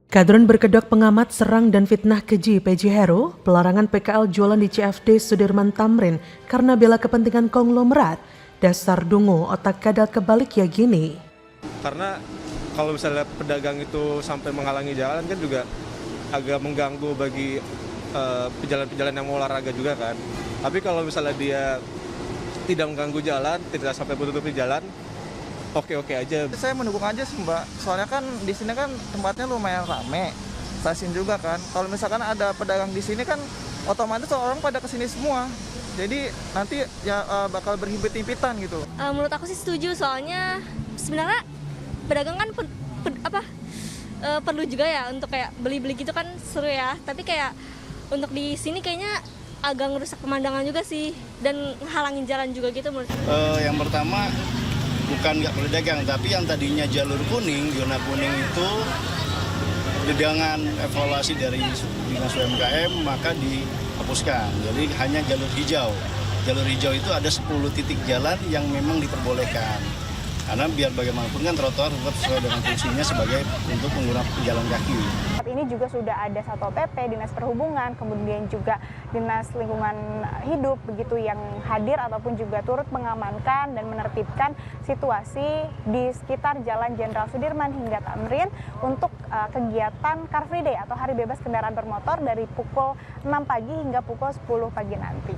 Kadrun berkedok pengamat serang dan fitnah keji PJ Heru, pelarangan PKL jualan di CFD Sudirman Tamrin karena bela kepentingan konglomerat. Dasar dungu, otak kadal kebalik ya gini. Karena kalau misalnya pedagang itu sampai menghalangi jalan kan juga agak mengganggu bagi pejalan-pejalan yang mau olahraga juga kan. Tapi kalau misalnya dia tidak mengganggu jalan, tidak sampai menutup di jalan, oke-oke aja. Saya mendukung aja sih Mbak, soalnya kan di sini kan tempatnya lumayan rame, stasiun juga kan. Kalau misalkan ada pedagang di sini kan otomatis orang pada kesini semua. Jadi nanti ya bakal berhimpit-himpitan gitu. Menurut aku sih setuju, soalnya sebenarnya pedagang kan perlu juga ya untuk kayak beli-beli gitu kan seru ya. Tapi kayak untuk di sini kayaknya agak ngerusak pemandangan juga sih dan ngehalangin jalan juga gitu menurut aku. Yang pertama bukan nggak boleh dagang, tapi yang tadinya jalur kuning, zona kuning itu dengan evaluasi dari Dinas UMKM maka dihapuskan. Jadi hanya jalur hijau. Jalur hijau itu ada 10 titik jalan yang memang diperbolehkan. Karena biar bagaimanapun kan trotoar tetap sesuai dengan fungsinya sebagai untuk pengguna pejalan kaki. Saat ini juga sudah ada Satpol PP, Dinas Perhubungan, kemudian juga Dinas Lingkungan Hidup begitu yang hadir ataupun juga turut mengamankan dan menertibkan situasi di sekitar Jalan Jenderal Sudirman hingga Tamrin untuk kegiatan Car Free Day atau Hari Bebas Kendaraan Bermotor dari pukul 6 pagi hingga pukul 10 pagi nanti.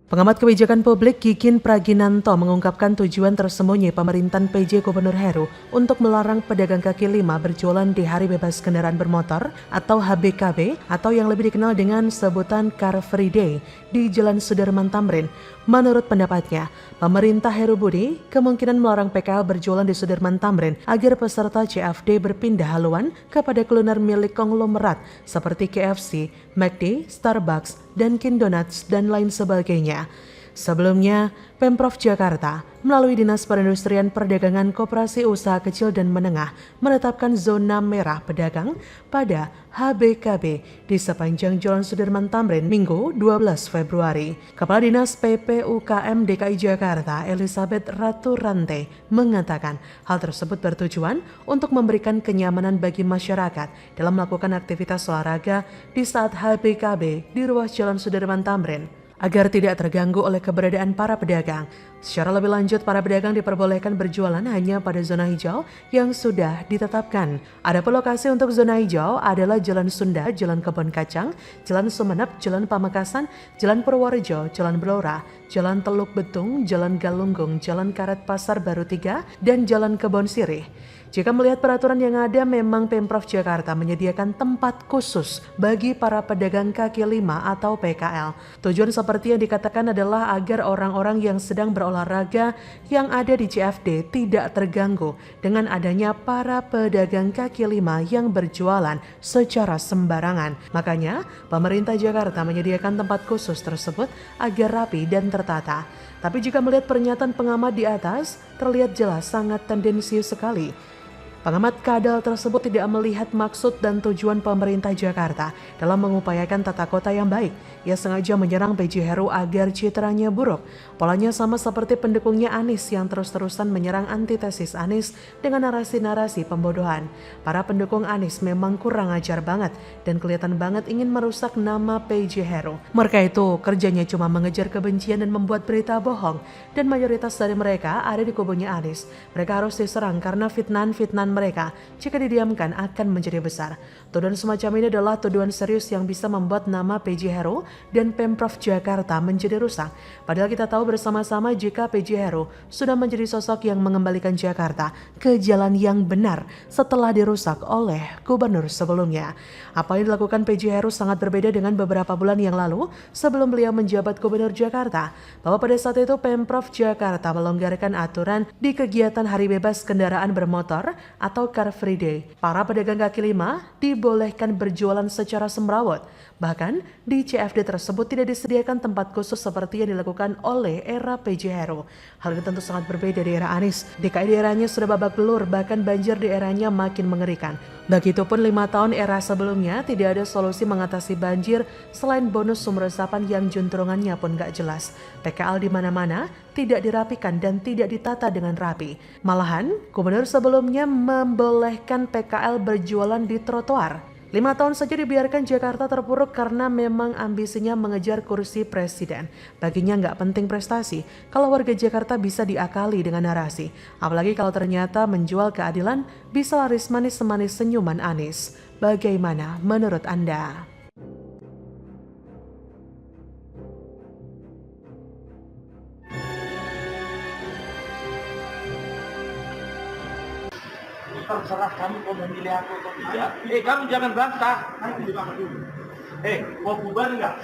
Pengamat kebijakan publik Kikin Praginanto mengungkapkan tujuan tersembunyi pemerintahan PJ Gubernur Heru untuk melarang pedagang kaki lima berjualan di Hari Bebas Kendaraan Bermotor atau HBKB atau yang lebih dikenal dengan sebutan Car Free Day di Jalan Sudirman Tamrin. Menurut pendapatnya, pemerintah Heru Budi kemungkinan melarang PKL berjualan di Sudirman Tamrin agar peserta CFD berpindah haluan kepada kuliner milik konglomerat seperti KFC, McD, Starbucks, Dunkin Donuts, dan lain sebagainya. Sebelumnya, Pemprov Jakarta melalui Dinas Perindustrian Perdagangan Koperasi Usaha Kecil dan Menengah menetapkan zona merah pedagang pada HBKB di sepanjang Jalan Sudirman Tamrin Minggu 12 Februari. Kepala Dinas PPUKM DKI Jakarta Elizabeth Ratu Rante mengatakan hal tersebut bertujuan untuk memberikan kenyamanan bagi masyarakat dalam melakukan aktivitas olahraga di saat HBKB di ruas Jalan Sudirman Tamrin, agar tidak terganggu oleh keberadaan para pedagang. Secara lebih lanjut, para pedagang diperbolehkan berjualan hanya pada zona hijau yang sudah ditetapkan. Adapun lokasi untuk zona hijau adalah Jalan Sunda, Jalan Kebon Kacang, Jalan Sumeneb, Jalan Pamekasan, Jalan Purworejo, Jalan Blora, Jalan Teluk Betung, Jalan Galunggung, Jalan Karet Pasar Baru 3, dan Jalan Kebon Sirih. Jika melihat peraturan yang ada, memang Pemprov Jakarta menyediakan tempat khusus bagi para pedagang kaki lima atau PKL. Tujuan seperti yang dikatakan adalah agar orang-orang yang sedang berolahraga yang ada di CFD tidak terganggu dengan adanya para pedagang kaki lima yang berjualan secara sembarangan. Makanya, pemerintah Jakarta menyediakan tempat khusus tersebut agar rapi dan tertata. Tapi jika melihat pernyataan pengamat di atas, terlihat jelas sangat tendensius sekali. Pengamat kadal tersebut tidak melihat maksud dan tujuan pemerintah Jakarta dalam mengupayakan tata kota yang baik. Ia sengaja menyerang PJ Heru agar citranya buruk. Polanya sama seperti pendukungnya Anies yang terus-terusan menyerang antitesis Anies dengan narasi-narasi pembodohan. Para pendukung Anies memang kurang ajar banget dan kelihatan banget ingin merusak nama PJ Heru. Mereka itu kerjanya cuma mengejar kebencian dan membuat berita bohong. Dan mayoritas dari mereka ada di kubunya Anies. Mereka harus diserang karena fitnahan mereka jika didiamkan akan menjadi besar. Tuduhan semacam ini adalah tuduhan serius yang bisa membuat nama PJ Heru dan Pemprov Jakarta menjadi rusak. Padahal kita tahu bersama-sama jika PJ Heru sudah menjadi sosok yang mengembalikan Jakarta ke jalan yang benar setelah dirusak oleh gubernur sebelumnya. Apa yang dilakukan PJ Heru sangat berbeda dengan beberapa bulan yang lalu sebelum beliau menjabat gubernur Jakarta, bahwa pada saat itu Pemprov Jakarta melonggarkan aturan di kegiatan Hari Bebas Kendaraan Bermotor atau Car Free Day. Para pedagang kaki lima dibolehkan berjualan secara semrawut. Bahkan di CFD tersebut tidak disediakan tempat khusus seperti yang dilakukan oleh era PJ Heru. Hal ini tentu sangat berbeda di era Anies. DKI di eranya sudah babak belur, bahkan banjir di eranya makin mengerikan. Begitupun 5 tahun era sebelumnya tidak ada solusi mengatasi banjir selain bonus sumber resapan yang juntrungannya pun gak jelas. PKL di mana-mana tidak dirapikan dan tidak ditata dengan rapi. Malahan, gubernur sebelumnya membolehkan PKL berjualan di trotoar. 5 tahun saja dibiarkan Jakarta terpuruk karena memang ambisinya mengejar kursi presiden. Baginya nggak penting prestasi kalau warga Jakarta bisa diakali dengan narasi. Apalagi kalau ternyata menjual keadilan bisa laris manis semanis senyuman Anies. Bagaimana menurut Anda? Terserah kamu mau memilih aku atau tidak. Kamu jangan bantah. Mau bubar nggak?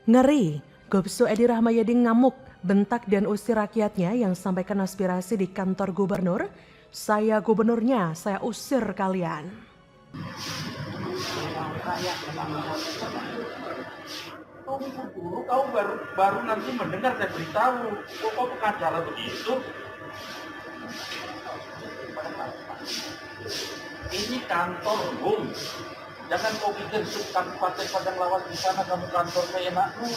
Ngeri, Gubsu Edi Rahmayadi ngamuk, bentak dan usir rakyatnya yang sampaikan aspirasi di kantor gubernur. Saya gubernurnya, saya usir kalian. Kau baru nanti mendengar dan beritahu. Kok pengacara begitu? Ini kantor umum. Jangan kau pikir Kabupaten Padang Lawas di sana kamu kantor seenakmu.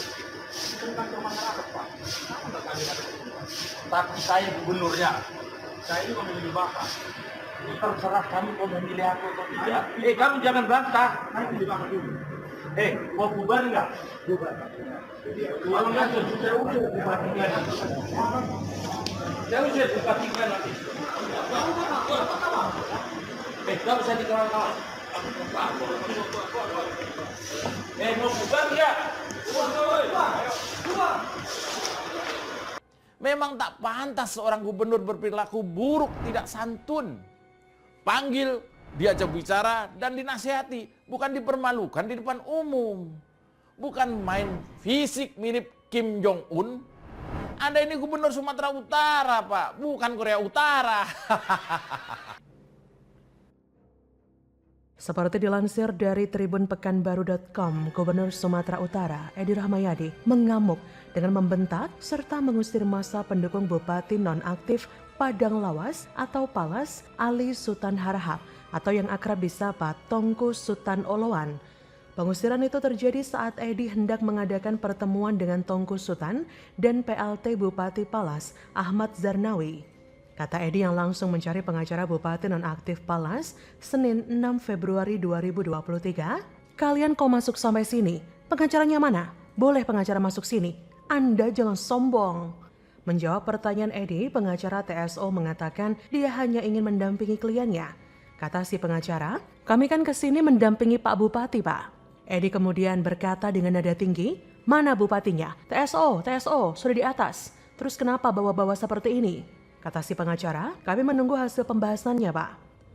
Itu kantor masyarakat, Pak. Tapi saya gubernurnya. Saya ini memilih Bapak. Terserah kamu mau memilih aku atau tidak. Kamu jangan bantah. Mau bubar nggak? Bubar. Kalau nggak saya usir bupatinya. Saya usir bupatinya nanti. Nggak bisa dikawan-kawan. Mau bubar nggak? Memang tak pantas seorang gubernur berperilaku buruk, tidak santun. Panggil, diajak bicara dan dinasihati, bukan dipermalukan di depan umum. Bukan main fisik mirip Kim Jong-un. Anda ini gubernur Sumatera Utara, Pak, bukan Korea Utara. Seperti dilansir dari Tribun Pekanbaru.com, Gubernur Sumatera Utara Edi Rahmayadi mengamuk dengan membentak serta mengusir massa pendukung Bupati nonaktif Padang Lawas atau Palas Ali Sultan Harahap atau yang akrab disapa Tongku Sultan Oloan. Pengusiran itu terjadi saat Edi hendak mengadakan pertemuan dengan Tongku Sultan dan PLT Bupati Palas Ahmad Zarnawi. Kata Edi yang langsung mencari pengacara Bupati nonaktif Palas Senin 6 Februari 2023. Kalian kok masuk sampai sini? Pengacaranya mana? Boleh pengacara masuk sini? Anda jangan sombong. Menjawab pertanyaan Edi, pengacara TSO mengatakan dia hanya ingin mendampingi kliennya. Kata si pengacara, kami kan kesini mendampingi Pak Bupati, Pak. Edi kemudian berkata dengan nada tinggi, mana bupatinya? TSO, sudah di atas. Terus kenapa bawa-bawa seperti ini? Kata si pengacara, kami menunggu hasil pembahasannya, Pak.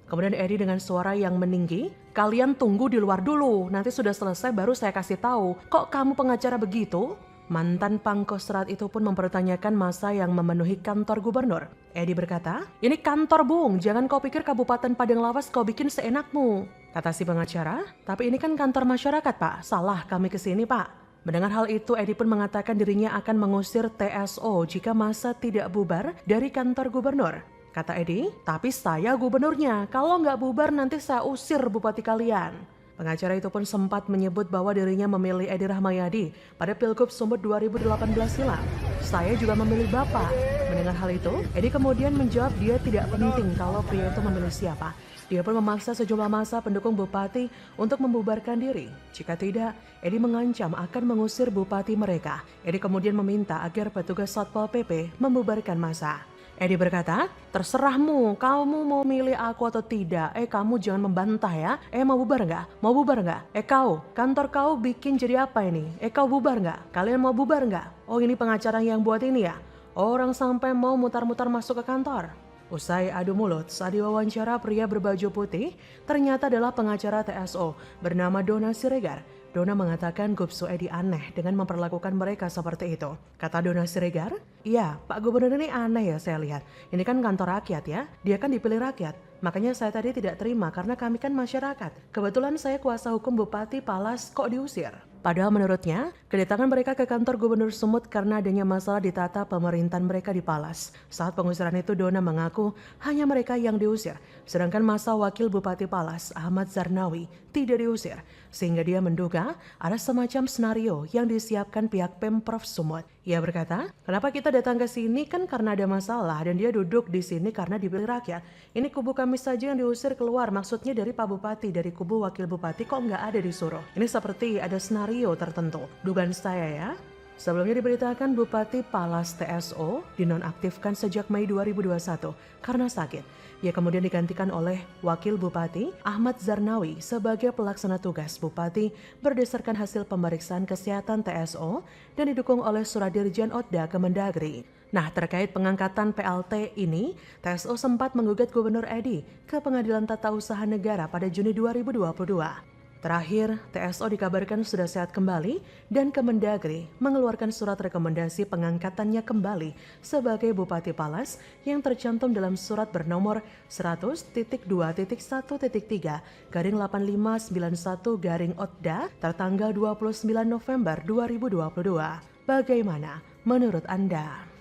Kemudian Edi dengan suara yang meninggi, kalian tunggu di luar dulu, nanti sudah selesai baru saya kasih tahu. Kok kamu pengacara begitu? Mantan Pangkostrat itu pun mempertanyakan masa yang memenuhi kantor gubernur. Edi berkata, ini kantor Bung, jangan kau pikir Kabupaten Padang Lawas kau bikin seenakmu. Kata si pengacara, tapi ini kan kantor masyarakat, Pak. Salah kami kesini, Pak. Mendengar hal itu, Edi pun mengatakan dirinya akan mengusir TSO jika masa tidak bubar dari kantor gubernur. Kata Edi, tapi saya gubernurnya, kalau nggak bubar nanti saya usir bupati kalian. Pengacara itu pun sempat menyebut bahwa dirinya memilih Edi Rahmayadi pada Pilgub Sumut 2018 silam. Saya juga memilih Bapak. Mendengar hal itu, Edi kemudian menjawab dia tidak penting kalau pria itu memilih siapa. Dia pun memaksa sejumlah massa pendukung bupati untuk membubarkan diri. Jika tidak, Edi mengancam akan mengusir bupati mereka. Edi kemudian meminta agar petugas Satpol PP membubarkan massa. Edi berkata, terserahmu, kamu mau milih aku atau tidak. Kamu jangan membantah ya. Mau bubar nggak? Mau bubar nggak? Kau, kantor kau bikin jadi apa ini? Kau bubar nggak? Kalian mau bubar nggak? Oh ini pengacara yang buat ini ya? Orang sampai mau mutar-mutar masuk ke kantor. Usai adu mulut saat diwawancara, pria berbaju putih ternyata adalah pengacara TSO bernama Dona Siregar. Dona mengatakan Gubsu Edi aneh dengan memperlakukan mereka seperti itu. Kata Dona Siregar, iya Pak Gubernur ini aneh ya saya lihat. Ini kan kantor rakyat ya, dia kan dipilih rakyat. Makanya saya tadi tidak terima karena kami kan masyarakat. Kebetulan saya kuasa hukum Bupati Palas kok diusir. Padahal menurutnya, kedatangan mereka ke kantor Gubernur Sumut karena adanya masalah di tata pemerintahan mereka di Palas. Saat pengusiran itu Dona mengaku hanya mereka yang diusir, sedangkan masa Wakil Bupati Palas Ahmad Zarnawi tidak diusir. Sehingga dia menduga ada semacam senario yang disiapkan pihak Pemprov Sumut. Ia berkata, kenapa kita datang ke sini kan karena ada masalah dan dia duduk di sini karena dipilih rakyat. Ini kubu kami saja yang diusir keluar, maksudnya dari Pak Bupati, dari kubu Wakil Bupati kok nggak ada disuruh. Ini seperti ada senario tertentu. Dugaan saya ya. Sebelumnya diberitakan Bupati Palas TSO dinonaktifkan sejak Mei 2021 karena sakit. Ia kemudian digantikan oleh Wakil Bupati Ahmad Zarnawi sebagai pelaksana tugas Bupati berdasarkan hasil pemeriksaan kesehatan TSO dan didukung oleh Surat Dirjen Otda Kemendagri. Nah, terkait pengangkatan PLT ini, TSO sempat menggugat Gubernur Edi ke Pengadilan Tata Usaha Negara pada Juni 2022. Terakhir, TSO dikabarkan sudah sehat kembali dan Kemendagri mengeluarkan surat rekomendasi pengangkatannya kembali sebagai Bupati Palas yang tercantum dalam surat bernomor 100.2.1.3/8591/Otda tertanggal 29 November 2022. Bagaimana menurut Anda?